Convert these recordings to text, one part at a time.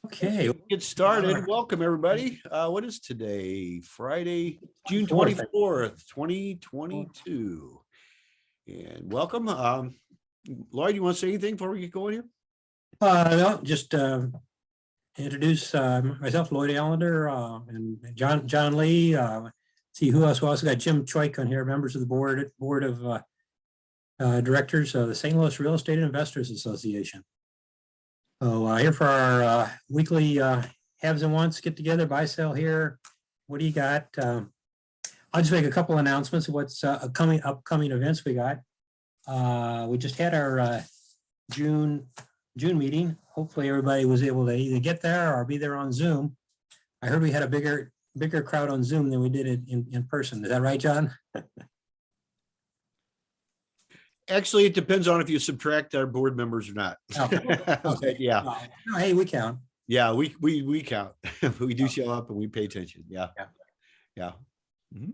Okay. Get started. Welcome, everybody. What is today? Friday, June 24th, 2022. And welcome. Lloyd, you want to say anything before we get going here? No, just introduce myself, Lloyd Allender, and John Lee. See who else? We also got Jim Choik on here, members of the board of directors of the St. Louis Real Estate Investors Association. So here for our weekly haves and wants, get together, buy, sell here. What do you got? I'll just make a couple announcements of what's upcoming events we got. We just had our June meeting. Hopefully everybody was able to either get there or be there on Zoom. I heard we had a bigger crowd on Zoom than we did it in person. Is that right, John? Actually, it depends on if you subtract our board members or not. Oh, okay. Yeah. No, hey, we count. Yeah, we count. We do show up and we pay attention. Yeah.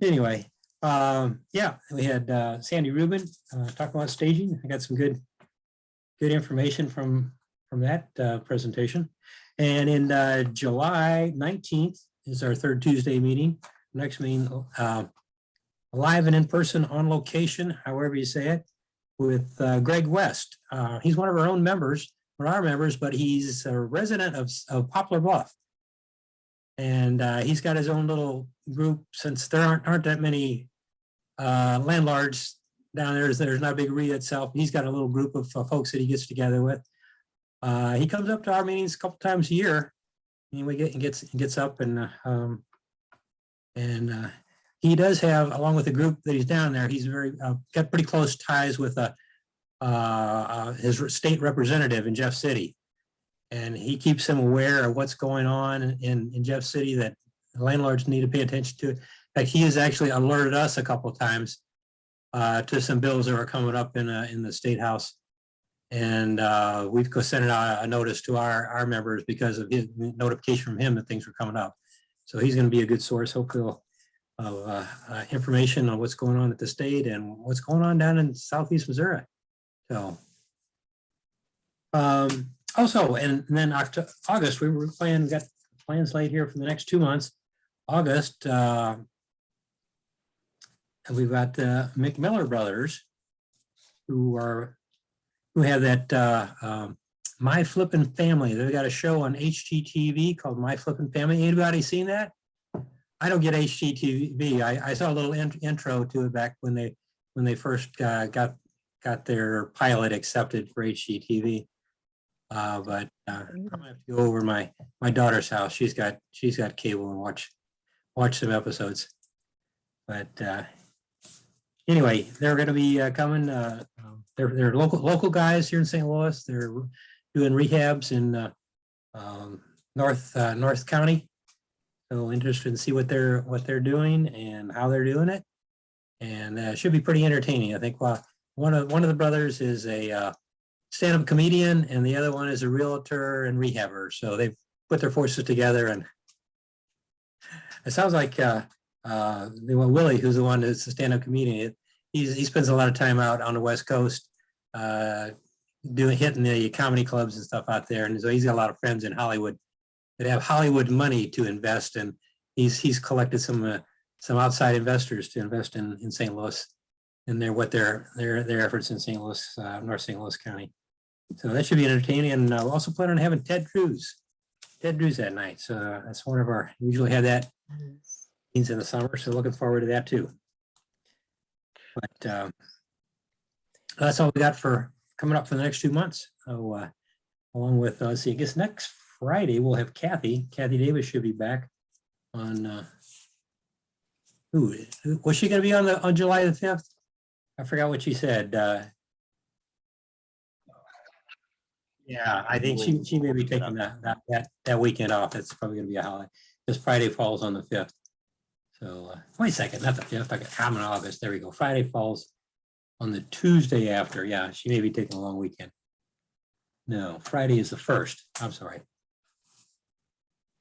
Anyway, yeah, we had Sandy Rubin talking about staging. I got some good information from that presentation. And in July 19th is our third Tuesday meeting. Next meeting, live and in person, on location, however you say it, with Greg West. He's one of our own members, but he's a resident of Poplar Bluff. And he's got his own little group. Since there aren't that many landlords down there, there's not a big REIA itself. He's got a little group of folks that he gets together with. He comes up to our meetings a couple times a year, and gets up and he does have, along with the group that he's down there, he's got pretty close ties with his state representative in Jeff City. And he keeps him aware of what's going on in Jeff City that landlords need to pay attention to. In fact, he has actually alerted us a couple of times to some bills that are coming up in the State House. And we've sent out a notice to our members because of his notification from him that things were coming up. So he's going to be a good source, hopefully, of information on what's going on at the state and what's going on down in Southeast Missouri. So also, and then August, we were got plans laid here for the next 2 months. August, and we've got the McMiller brothers who have that My Flippin' Family. They've got a show on HGTV called My Flippin' Family. Anybody seen that? I don't get HGTV. I saw a little intro to it back when they first got their pilot accepted for HGTV. But I'm gonna have to go over my daughter's house. She's got cable and watch some episodes. But anyway, they're going to be coming. They're local guys here in St. Louis. They're doing rehabs in North County. So interested in see what they're doing and how they're doing it, and it should be pretty entertaining. I think one of the brothers is a stand-up comedian, and the other one is a realtor and rehabber. So they've put their forces together, and it sounds like Willie, who's the one that's a stand-up comedian, he spends a lot of time out on the West Coast hitting the comedy clubs and stuff out there, and so he's got a lot of friends in Hollywood that have Hollywood money to invest, and he's collected some outside investors to invest in St. Louis, and their efforts in St. Louis, North St. Louis County. So that should be entertaining. And we also plan on having Ted Drews that night. So that's one of our, usually have that in the summer. So looking forward to that too. But that's all we got for coming up for the next 2 months. So along with, let's see, I guess next Friday we'll have Kathy Davis should be back on, was she going to be on July the 5th? I forgot what she said. Yeah, I think she may be taking that weekend off. It's probably going to be a holiday because Friday falls on the 5th. So wait a second, not the 5th. Okay, I'm in August. There we go. Friday falls on the Tuesday after. Yeah, she may be taking a long weekend. No, Friday is the 1st. I'm sorry.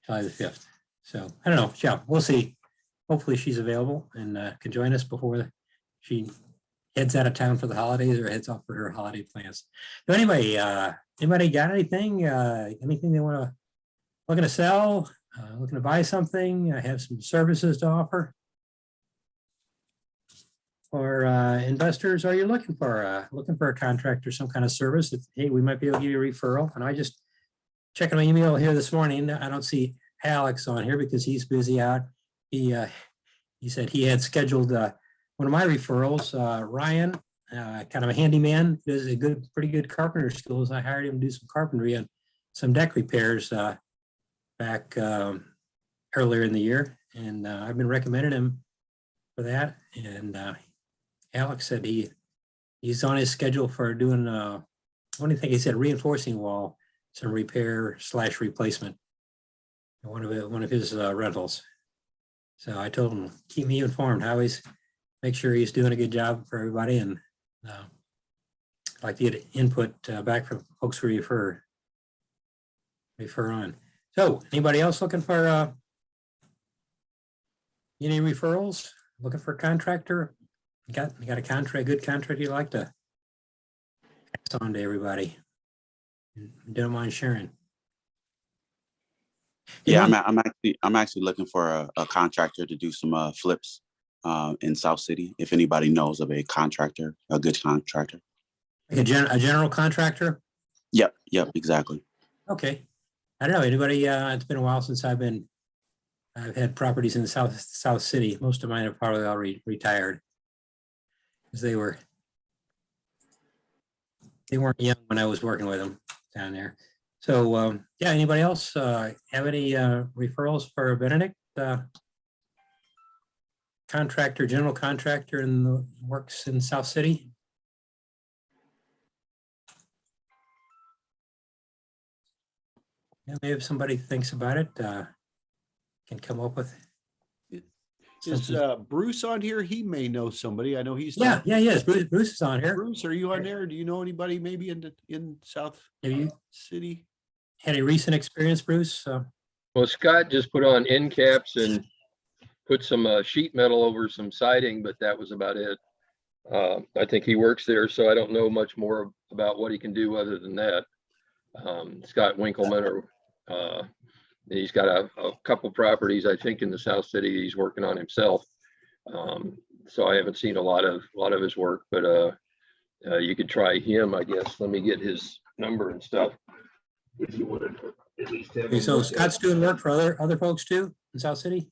July the 5th. So I don't know. Yeah, we'll see. Hopefully she's available and can join us before she heads out of town for the holidays or heads off for her holiday plans. But anyway, anybody got anything? Anything they want to looking to sell, looking to buy something, I have some services to offer. Or investors, are you looking for a contract or some kind of service that, hey, we might be able to give you a referral? And I just checking my email here this morning. I don't see Alex on here because he's busy out. He said he had scheduled one of my referrals, Ryan, kind of a handyman, does a pretty good carpenter skills. I hired him to do some carpentry and some deck repairs back earlier in the year, and I've been recommending him for that. And Alex said he's on his schedule for doing what do you think he said, reinforcing wall, some repair / replacement, one of his rentals. So I told him, keep me informed, how he's, make sure he's doing a good job for everybody, and I'd like to get input back from folks who refer on. So anybody else looking for any referrals, looking for a contractor? You got a contract, good contract you'd like to pass on to everybody? Don't mind sharing. Yeah, I'm actually looking for a contractor to do some flips in South City. If anybody knows of a contractor, a good contractor. Like a general contractor? Yep, exactly. Okay. I don't know anybody. It's been a while since I've had properties in the South City. Most of mine have probably already retired, because they weren't young when I was working with them down there. So yeah, anybody else have any referrals for Benedict? Contractor, general contractor in the works in South City? Yeah, maybe if somebody thinks about it, can come up with. Is Bruce on here? He may know somebody. I know he's. Yes. Bruce is on here. Bruce, are you on there? Do you know anybody maybe in South City? Had a recent experience, Bruce? Well, Scott just put on end caps and put some sheet metal over some siding, but that was about it. I think he works there, so I don't know much more about what he can do other than that. Scott Winkleman, he's got a couple properties, I think, in the South City he's working on himself. So I haven't seen a lot of his work, but you could try him, I guess. Let me get his number and stuff. If you wanted to at least have Okay, so Scott's doing work for other folks too in South City?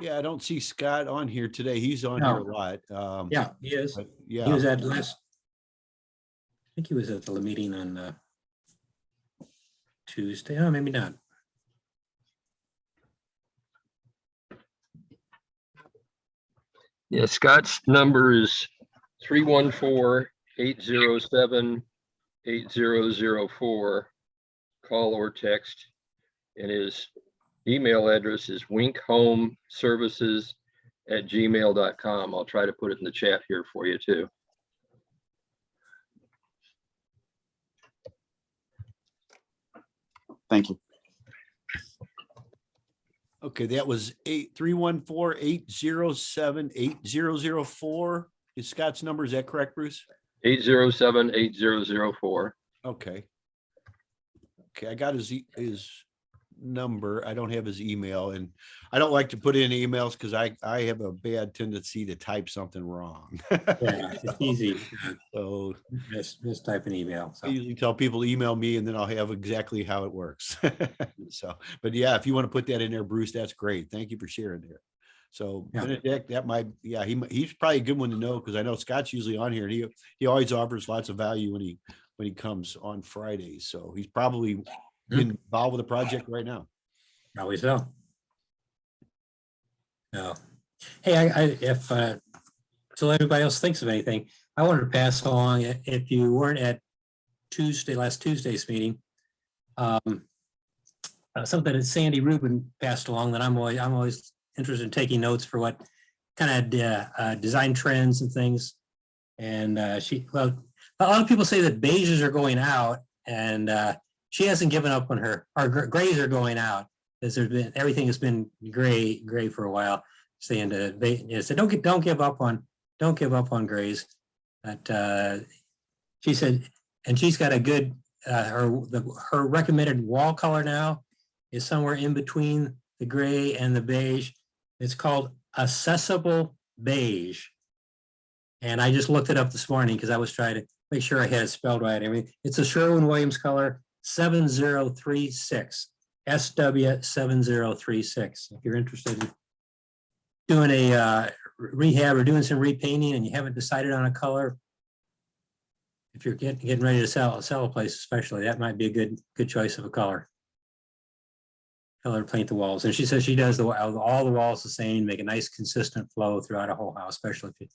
Yeah, I don't see Scott on here today. He's on here a lot. Yeah, he is. Yeah, He was at last. I think he was at the meeting on Tuesday. Oh, maybe not. Yeah, Scott's number is 314-807-8004. Call or text, and his email address is winkhomeservices@gmail.com. I'll try to put it in the chat here for you too. Thank you. okay, that was 314-807-8004. Is Scott's number, is that correct, Bruce? 807-8004. Okay, I got his number. I don't have his email, and I don't like to put in emails because I have a bad tendency to type something wrong. Yeah, it's easy. So Just type an email. I So. usually tell people email me, and then I'll have exactly how it works. So, but yeah, if you want to put that in there, Bruce, that's great. Thank you for sharing there. So Yeah. Benedict, that might, yeah, he's probably a good one to know, because I know Scott's usually on here, and he always offers lots of value when he comes on Fridays. So he's probably involved with the project right now. Probably so. No. Hey, if so everybody else thinks of anything, I wanted to pass along, if you weren't at last Tuesday's meeting, something that Sandy Rubin passed along that I'm always interested in taking notes for what kind of design trends and things. And a lot of people say that beiges are going out, and she hasn't given up on our grays are going out, because everything has been gray for a while. Saying don't give up on grays. But she said, and she's got a good her recommended wall color now is somewhere in between the gray and the beige. It's called Accessible Beige. And I just looked it up this morning because I was trying to make sure I had it spelled right. I mean, it's a Sherwin-Williams color 7036, SW 7036. If you're interested in doing a rehab or doing some repainting and you haven't decided on a color, if you're getting ready to sell a place, especially, that might be a good choice of a color to paint the walls. And she says she does all the walls the same, make a nice consistent flow throughout a whole house, especially if you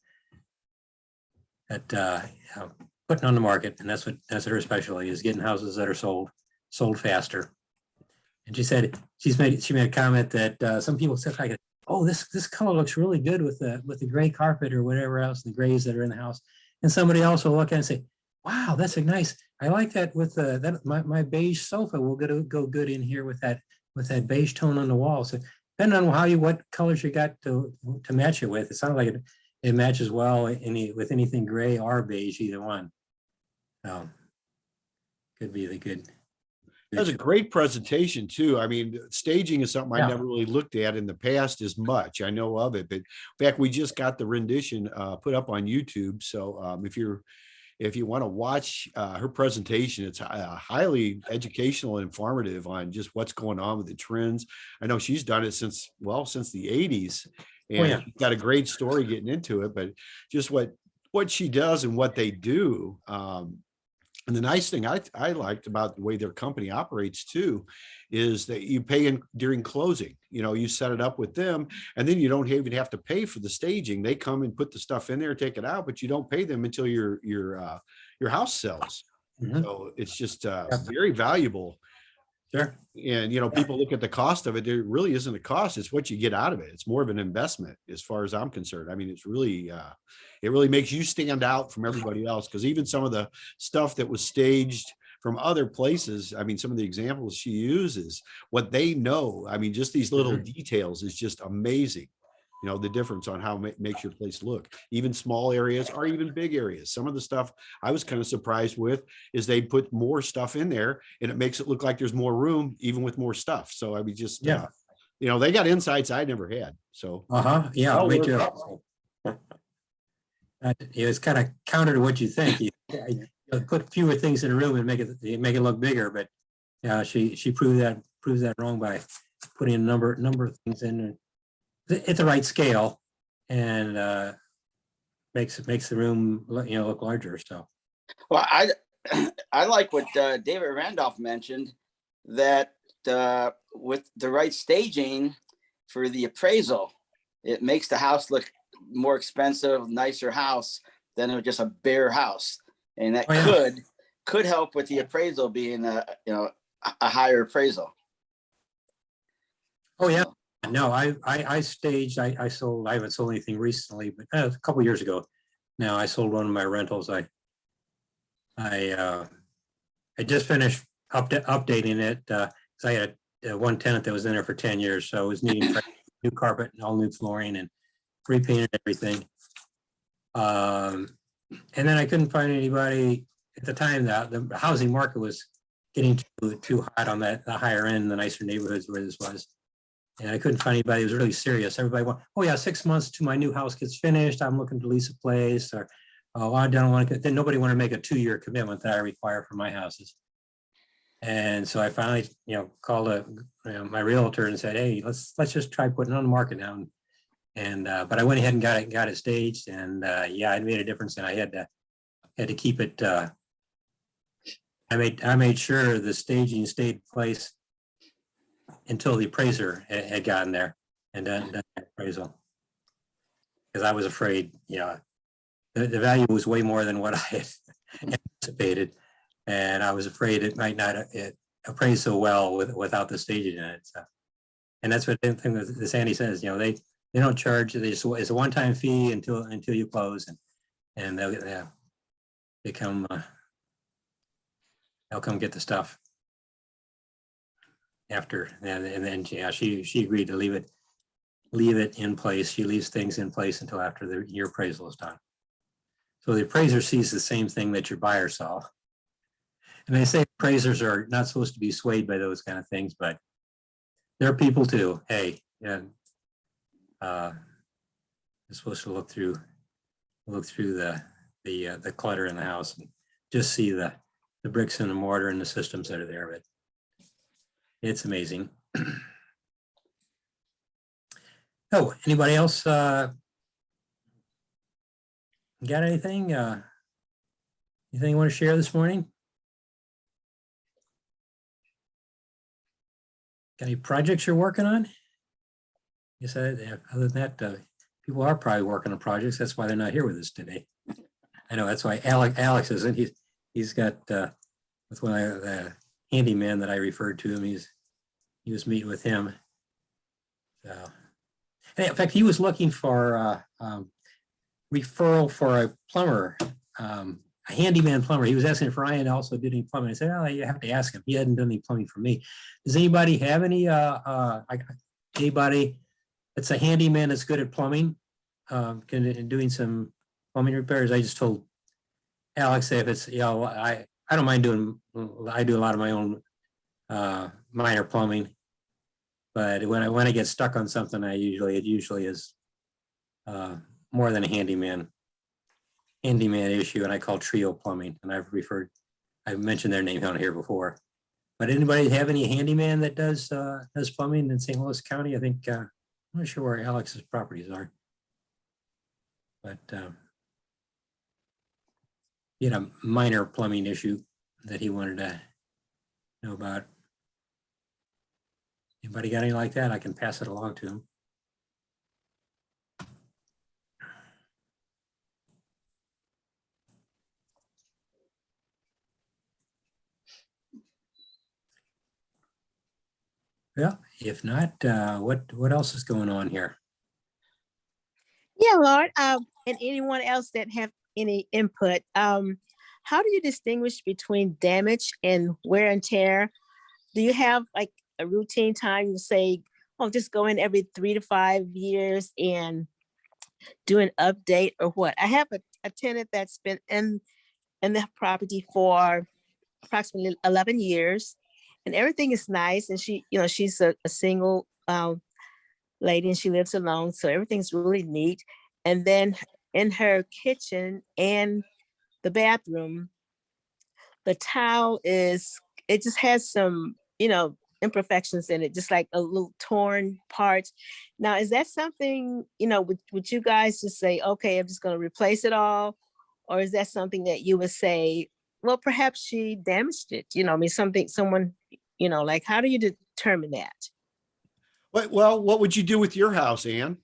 putting on the market. And that's her specialty, is getting houses that are sold faster. And she said she made a comment that some people said, like, oh, this color looks really good with the gray carpet or whatever else, the grays that are in the house. And somebody else will look at it and say, wow, that's a nice, I like that with my beige sofa will go good in here with that beige tone on the wall. So depending on what colors you got to match it with, it sounds like it matches well with anything gray or beige, either one. So could be the good. That's a great presentation too. I mean, staging is something I Yeah. never really looked at in the past as much. I know of it, but in fact, we just got the rendition put up on YouTube. So if you want to watch her presentation, it's highly educational and informative on just what's going on with the trends. I know she's done it since the 80s, and yeah. she's got a great story getting into it, but just what she does and what they do. And the nice thing I liked about the way their company operates too, is that you pay during closing. You know, you set it up with them, and then you don't even have to pay for the staging. They come and put the stuff in there, take it out, but you don't pay them until your house sells. Mhm. So it's just very valuable. Sure. And, people look at the cost of it. There really isn't a cost. It's what you get out of it. It's more of an investment as far as I'm concerned. I mean, it's really, it really makes you stand out from everybody else. Because even some of the stuff that was staged from other places, I mean, some of the examples she uses, what they know, I mean, just these little details is just amazing. The difference on how it makes your place look, even small areas or even big areas. Some of the stuff I was kind of surprised with is they put more stuff in there and it makes it look like there's more room, even with more stuff. So I mean, just, Yeah. They got insights I never had. So, Yeah, I'll me work too. It's kind of counter to what you think. You put fewer things in a room and make it look bigger, but yeah, she proves that wrong by putting a number of things in at the right scale, and makes the room look larger. So, well, I like what David Randolph mentioned, that with the right staging for the appraisal, it makes the house look more expensive, nicer house than just a bare house, and that could help with the appraisal being a higher appraisal. oh yeah. No, I staged. I sold. I haven't sold anything recently, but a couple years ago. Now I sold one of my rentals. I just finished updating it because I had one tenant that was in there for 10 years, so it was needing new carpet and all new flooring and repainted everything. And then I couldn't find anybody at the time. That the housing market was getting too hot on the higher end, the nicer neighborhoods where this was. And I couldn't find anybody who was really serious. Everybody went, oh yeah, 6 months to my new house gets finished. I'm looking to lease a place, or oh, I don't want to. Then nobody wanted to make a 2-year commitment that I require for my houses. And so I finally, called my realtor and said, hey, let's just try putting it on the market now. And but I went ahead and got it staged, and yeah, it made a difference. And I had to keep it. I made sure the staging stayed in place until the appraiser had gotten there and done the appraisal, because I was afraid, the value was way more than what I had anticipated, and I was afraid it might not appraise so well without the staging in it. So, and that's what the thing that Sandy says. They don't charge. It's a one-time fee until you close, and they'll come get the stuff after, and then she agreed to leave it in place. She leaves things in place until after your appraisal is done. So the appraiser sees the same thing that your buyer saw. And they say appraisers are not supposed to be swayed by those kind of things, but they're people too. Hey, and they're supposed to look through the clutter in the house and just see the bricks and the mortar and the systems that are there. But it's amazing. Oh, anybody else got anything? Anything you want to share this morning? Got any projects you're working on? You said, other than that, people are probably working on projects. That's why they're not here with us today. I know that's why Alex isn't. He's got with one of the handyman that I referred to him. He was meeting with him. So, and in fact, he was looking for referral for a plumber, a handyman plumber. He was asking if Ryan also did any plumbing. I said, oh, you have to ask him. He hadn't done any plumbing for me. Does anybody have any anybody that's a handyman that's good at plumbing, and doing some plumbing repairs? I just told Alex that if it's, I don't mind doing, I do a lot of my own minor plumbing, but when I get stuck on something, it usually is more than a handyman issue, and I call Trio Plumbing, and I've mentioned their name on here before. But anybody have any handyman that does plumbing in St. Louis County? I think I'm not sure where Alex's properties are, but he had a minor plumbing issue that he wanted to know about. Anybody got any like that? I can pass it along to him. Yeah, if not, what else is going on here? Yeah, Lord, and anyone else that have any input, how do you distinguish between damage and wear and tear? Do you have like a routine time to say, oh, just go in every 3 to 5 years and do an update or what? I have a tenant that's been in the property for approximately 11 years, and everything is nice. And she's a single lady, and she lives alone, so everything's really neat. And then in her kitchen and the bathroom, the tile it just has some, imperfections in it, just like a little torn parts. Now, is that something, would you guys just say, okay, I'm just going to replace it all? Or is that something that you would say, well, perhaps she damaged it, someone, like, how do you determine that? Well, what would you do with your house, Ann?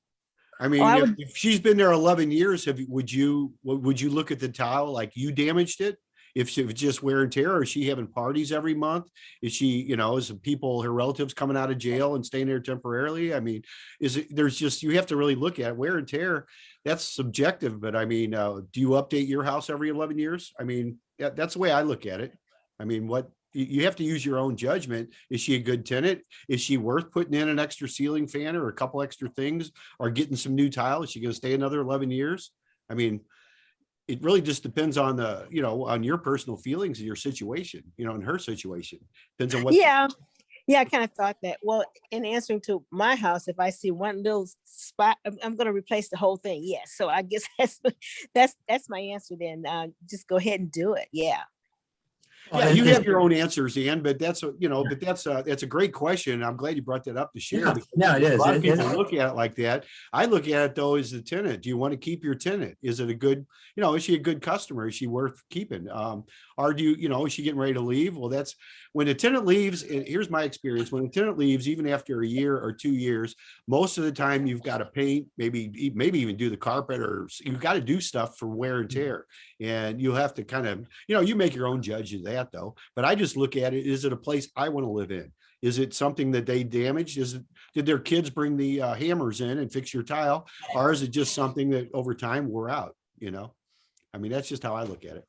I mean, if she's been there 11 years, would you look at the tile like you damaged it? If it's just wear and tear, or is she having parties every month? Is she, is her relatives coming out of jail and staying there temporarily? I mean, you have to really look at wear and tear. That's subjective, but I mean, do you update your house every 11 years? I mean, that's the way I look at it. I mean, you have to use your own judgment. Is she a good tenant? Is she worth putting in an extra ceiling fan or a couple extra things, or getting some new tile? Is she going to stay another 11 years? I mean, it really just depends on on your personal feelings of your situation, and her situation. Depends on what. Yeah, I kind of thought that. Well, in answering to my house, if I see one little spot, I'm going to replace the whole thing. Yes. So I guess that's my answer then. Just go ahead and do it. Yeah. Yeah, you have your own answers, Ian, but that's a great question. I'm glad you brought that up to share. Yeah, it is. A lot of people look at it like that. I look at it though as the tenant. Do you want to keep your tenant? Is it a good, is she a good customer? Is she worth keeping? Or do you, is she getting ready to leave? Well, that's when a tenant leaves. And here's my experience: when a tenant leaves, even after a year or 2 years, most of the time you've got to paint, maybe even do the carpet, or you've got to do stuff for wear and tear. And you'll have to kind of, you make your own judge of that though. But I just look at it, is it a place I want to live in? Is it something that they damaged? Did their kids bring the hammers in and fix your tile? Or is it just something that over time wore out? I mean, that's just how I look at it.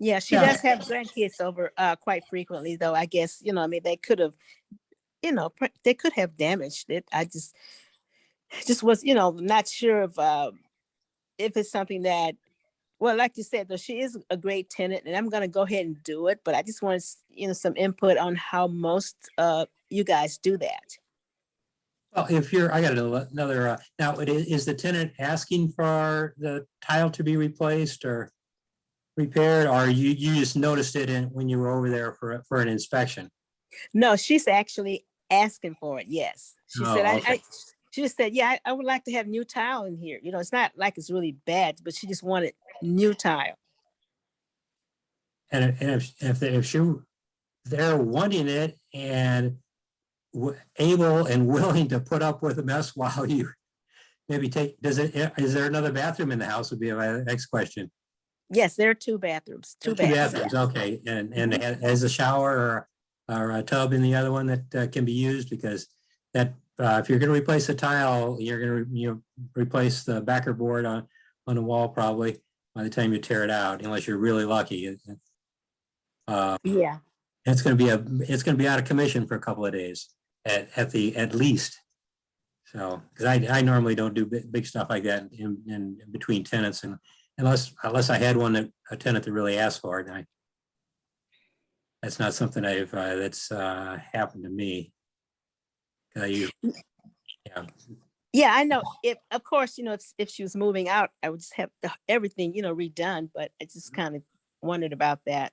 Yeah, she does have grandkids over quite frequently though. I guess, I mean, they could have, they could have damaged it. I just was, not sure if it's something that Well, like you said, though, she is a great tenant, and I'm gonna go ahead and do it, but I just want, some input on how most you guys do that. Well, if you're, I got another, now, is the tenant asking for the tile to be replaced or repaired, or you just noticed it when you were over there for an inspection? No, she's actually asking for it. Yes, she said. Oh, okay. She just said, yeah, I would like to have new tile in here. It's not like it's really bad, but she just wanted new tile. And if they're wanting it and able and willing to put up with a mess while you maybe is there another bathroom in the house would be my next question. Yes, there are two bathrooms, two baths. Bathrooms, okay. And as a shower or a tub in the other one that can be used, because that if you're going to replace the tile, you're going to replace the backer board on the wall probably by the time you tear it out, unless you're really lucky. Yeah. It's going to be out of commission for a couple of days at least. So, because I normally don't do big stuff like that in between tenants, and unless I had a tenant that really asked for it. That's not something that's happened to me. Yeah, I know. Of course, if she was moving out, I would just have everything, redone. But I just kind of wondered about that.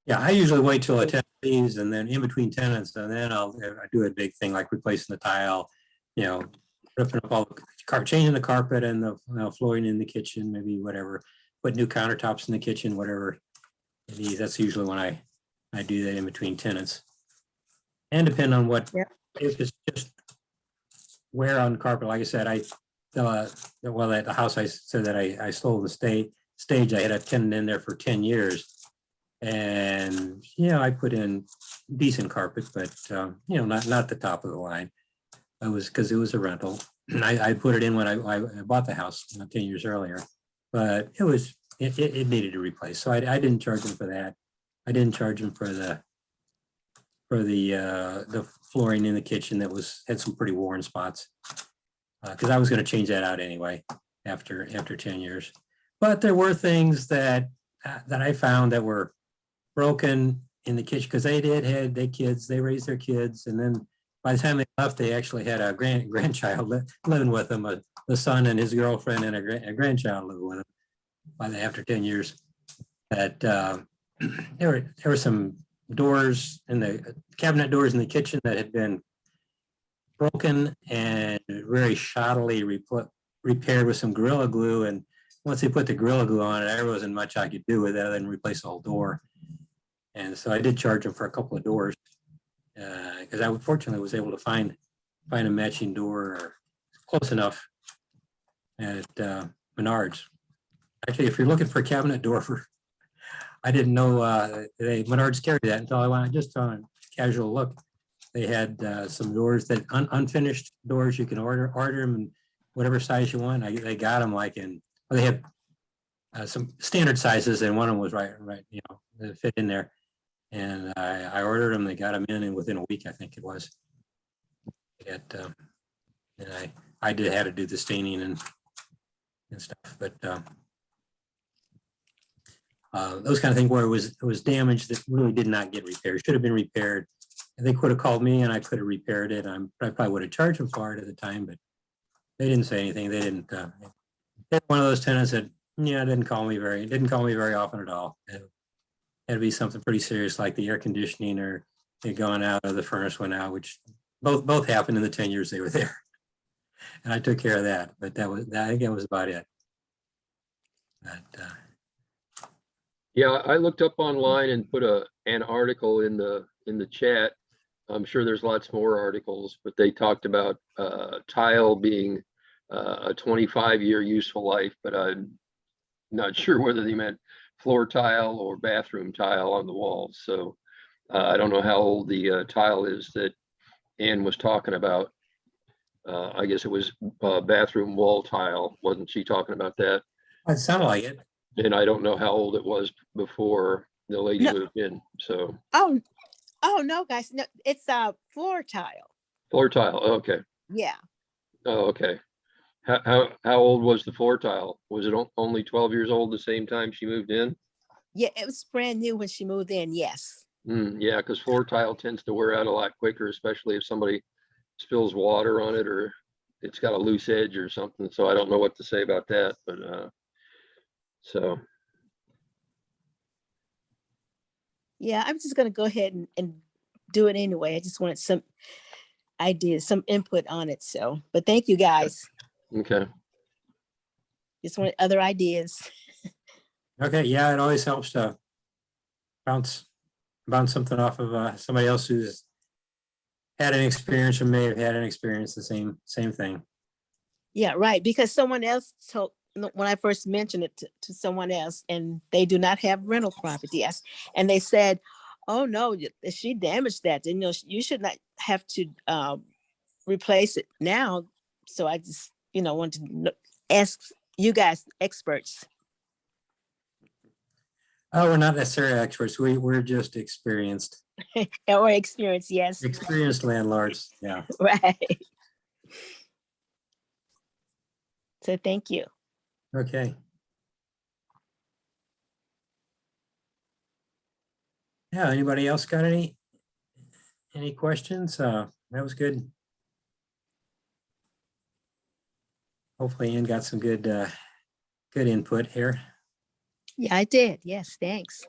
Yeah, I usually wait till a tenant leaves, and then in between tenants, and then I do a big thing like replacing the tile, ripping up all the changing the carpet and the flooring in the kitchen, maybe whatever, put new countertops in the kitchen, whatever. That's usually when I do that in between tenants. And depend on what, if it's just wear on the carpet, like I said, at the house I said that I sold the stage, I had a tenant in there for 10 years. And, I put in decent carpet, but, not the top of the line. Because it was a rental. And I put it in when I bought the house 10 years earlier, but it needed to replace. So I didn't charge him for that. I didn't charge him for the flooring in the kitchen that had some pretty worn spots. Because I was going to change that out anyway after 10 years. But there were things that I found that were broken in the kitchen, because they raised their kids, and then by the time they left, they actually had a grandchild living with them, the son and his girlfriend and a grandchild living with them. After 10 years, that there were some doors in the cabinet doors in the kitchen that had been broken and very shoddily repaired with some Gorilla Glue. And once they put the Gorilla Glue on it, there wasn't much I could do with it other than replace the whole door. And so I did charge them for a couple of doors, because I fortunately was able to find a matching door or close enough at Menards. Actually, if you're looking for a cabinet door I didn't know Menards carried that until I went just on a casual look. They had some doors that unfinished doors. You can order them in whatever size you want. They got them they had some standard sizes, and one of them was right, that fit in there. And I ordered them. They got them in, and within a week, I think it was. And I had to do the staining and stuff, but those kind of things where it was damage that really did not get repaired. Should have been repaired. And they could have called me, and I could have repaired it. I probably would have charged them for it at the time, but they didn't say anything. They didn't. They're one of those tenants that didn't call me very often at all. Had to be something pretty serious, like the air conditioning or it going out or the furnace went out, which both happened in the 10 years they were there. And I took care of that, but I think that was about it. But, Yeah, I looked up online and put an article in the chat. I'm sure there's lots more articles, but they talked about tile being a 25-year useful life, but I'm not sure whether they meant floor tile or bathroom tile on the walls. So I don't know how old the tile is that Ann was talking about. I guess it was bathroom wall tile. Wasn't she talking about that? it sounded like it. And I don't know how old it was before the lady moved in. So. Oh no, guys, no, it's a floor tile. Floor tile. Okay. Yeah. Oh, okay. How old was the floor tile? Was it only 12 years old the same time she moved in? Yeah, it was brand new when she moved in. Yes. Yeah, because floor tile tends to wear out a lot quicker, especially if somebody spills water on it or it's got a loose edge or something. So I don't know what to say about that, but so Yeah, I'm just gonna go ahead and do it anyway. I just wanted some ideas, some input on it. So, but thank you guys. okay. Just wanted other ideas. Okay, yeah, it always helps to bounce something off of somebody else who's had an experience or may have had an experience, the same thing. Yeah, right. Because someone else told when I first mentioned it to someone else, and they do not have rental property. Yes, and they said, "Oh no, she damaged that. You know, you should not have to replace it now." So I just, wanted to ask you guys, experts. Oh, we're not necessarily experts. We're just experienced Or experience, yes. experienced landlords. Yeah. Right. So thank you. Okay. Yeah, anybody else got any questions? That was good. Hopefully Ann got some good input here. Yeah, I did. Yes, thanks.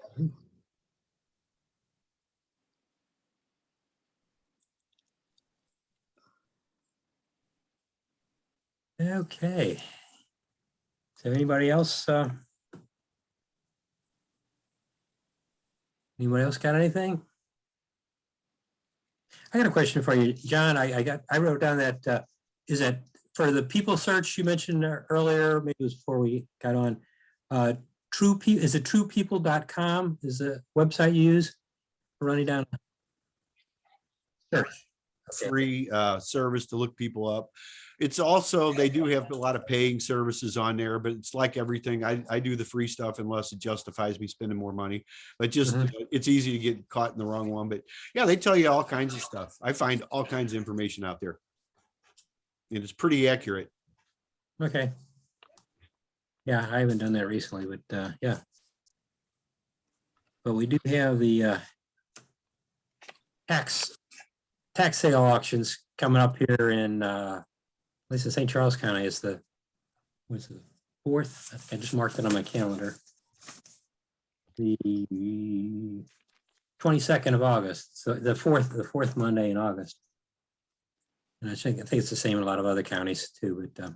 Okay. So anybody else got anything? I got a question for you, John. I wrote down that is that for the people search you mentioned earlier, maybe it was before we got on. Is it truepeople.com is the website you use for running down search? Free service to look people up. It's also, they do have a lot of paying services on there, but it's like everything. I do the free stuff unless it justifies me spending more money, but just it's easy to get caught in the wrong one. But yeah, they tell you all kinds of stuff. I find all kinds of information out there and it's pretty accurate. Okay. Yeah, I haven't done that recently, but yeah. But we do have the tax sale auctions coming up here in at least in St. Charles County. Is the what's the 4th? I just marked it on my calendar. The 22nd of August. So the fourth Monday in August. And I think it's the same in a lot of other counties too. But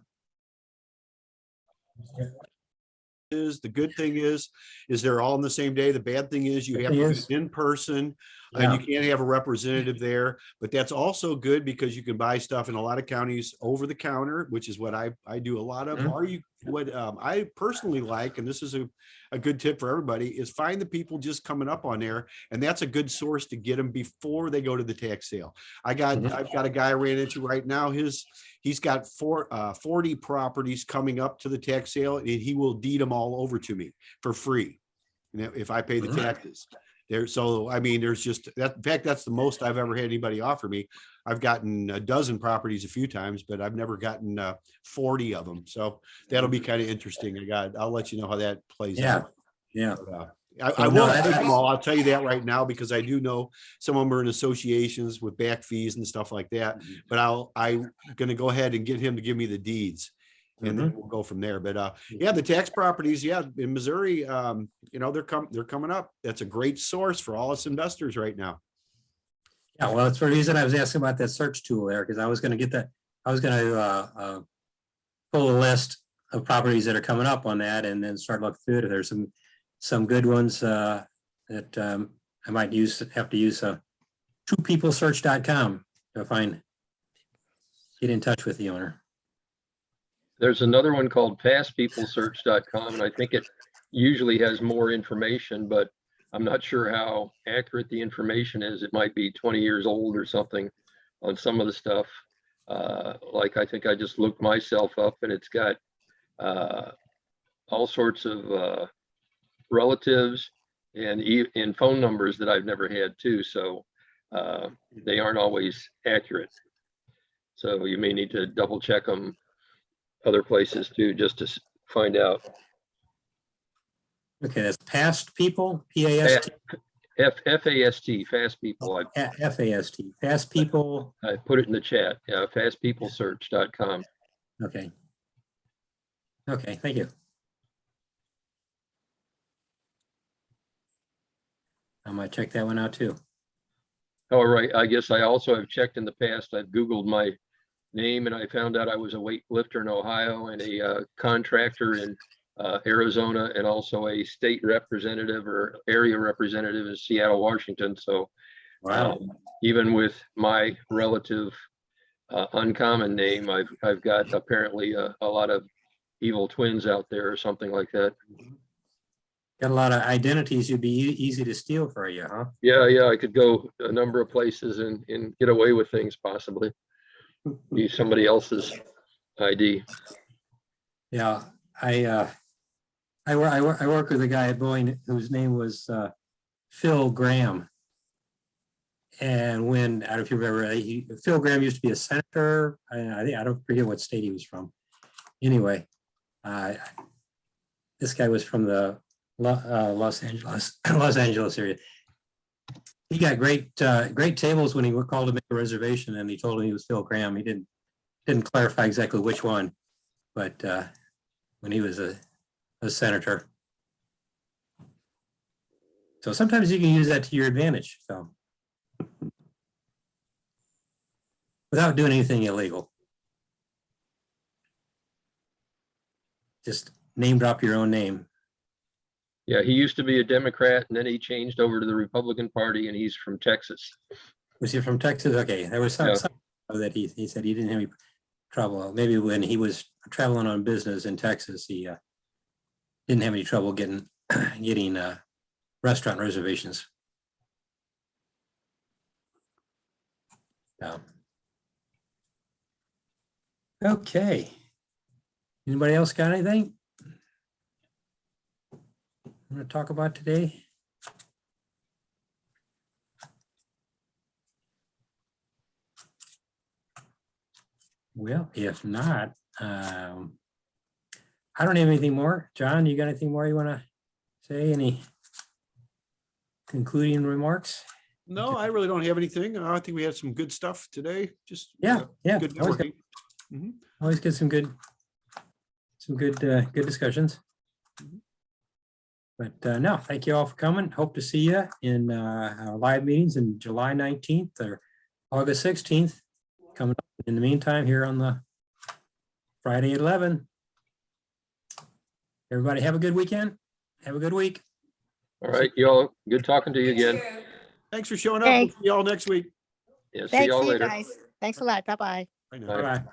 The good thing is they're all on the same day. The bad thing is you have to be in person and you can't have a representative there, but that's also good because you can buy stuff in a lot of counties over the counter, which is what I do a lot of. Or what I personally like, and this is a good tip for everybody, is find the people just coming up on there, and that's a good source to get them before they go to the tax sale. I've got a guy I ran into right now. He's got 40 properties coming up to the tax sale, and he will deed them all over to me for free, if I pay the taxes. So I mean, there's just that. In fact, that's the most I've ever had anybody offer me. I've gotten a dozen properties a few times, but I've never gotten 40 of them. So that'll be kind of interesting. I'll let you know how that plays out. Yeah. I won't take them all. I'll tell you that right now, because I do know some of them are in associations with back fees and stuff like that. But I'm going to go ahead and get him to give me the deeds, and then we'll go from there. But yeah, the tax properties, in Missouri, they're coming up. That's a great source for all us investors right now. Yeah, well, that's the reason I was asking about that search tool there, because I was going to get that. I was going to pull a list of properties that are coming up on that, and then start looking through it. There's some good ones that I might have to use truepeoplesearch.com to get in touch with the owner. There's another one called pastpeoplesearch.com, and I think it usually has more information, but I'm not sure how accurate the information is. It might be 20 years old or something on some of the stuff. Like I think I just looked myself up, and it's got all sorts of relatives and phone numbers that I've never had too. So they aren't always accurate. So you may need to double check them other places too, just to find out. Okay, that's past people, P-A-S-T, FAST, fast people. F-A-S-T, past people. I put it in the chat. Yeah, fastpeoplesearch.com. Okay. Okay, thank you. I might check that one out too. All right. I guess I also have checked in the past. I've Googled my name and I found out I was a weightlifter in Ohio and a contractor in Arizona, and also a state representative or area representative in Seattle, Washington. So Wow. even with my relative uncommon name, I've got apparently a lot of evil twins out there or something like that. Got a lot of identities you'd be easy to steal for you, huh? Yeah, I could go a number of places and get away with things, possibly. Be somebody else's ID. Yeah, I work with a guy at Boeing whose name was Phil Graham. And when, I don't know if you remember, Phil Graham used to be a senator. I don't forget what state he was from. Anyway, this guy was from the Los Angeles area. He got great tables when he called to make a reservation, and he told him he was Phil Graham. He didn't clarify exactly which one, but when he was a senator. So sometimes you can use that to your advantage. So without doing anything illegal, just name drop your own name. Yeah, he used to be a Democrat and then he changed over to the Republican Party, and he's from Texas. Was he from Texas? Okay, there was some that he said he didn't have any trouble. Maybe when he was traveling on business in Texas, he didn't have any trouble getting restaurant reservations. Okay. Anybody else got anything I'm going to talk about today? Well, if not, I don't have anything more. John, you got anything more you want to say? Any concluding remarks? No, I really don't have anything. I think we had some good stuff today. Just Yeah. good Always networking. Mhm. Always get some good discussions. But no, thank you all for coming. Hope to see you in our live meetings in July 19th or August 16th coming up. In the meantime, here on the Friday at 11. Everybody have a good weekend. Have a good week. All right, y'all, good talking to you again. Thanks for showing up. We'll Thanks. see y'all next week. Yeah, see Thanks, y'all you later. guys. Thanks a lot. Bye-bye. I know. Bye. Bye-bye.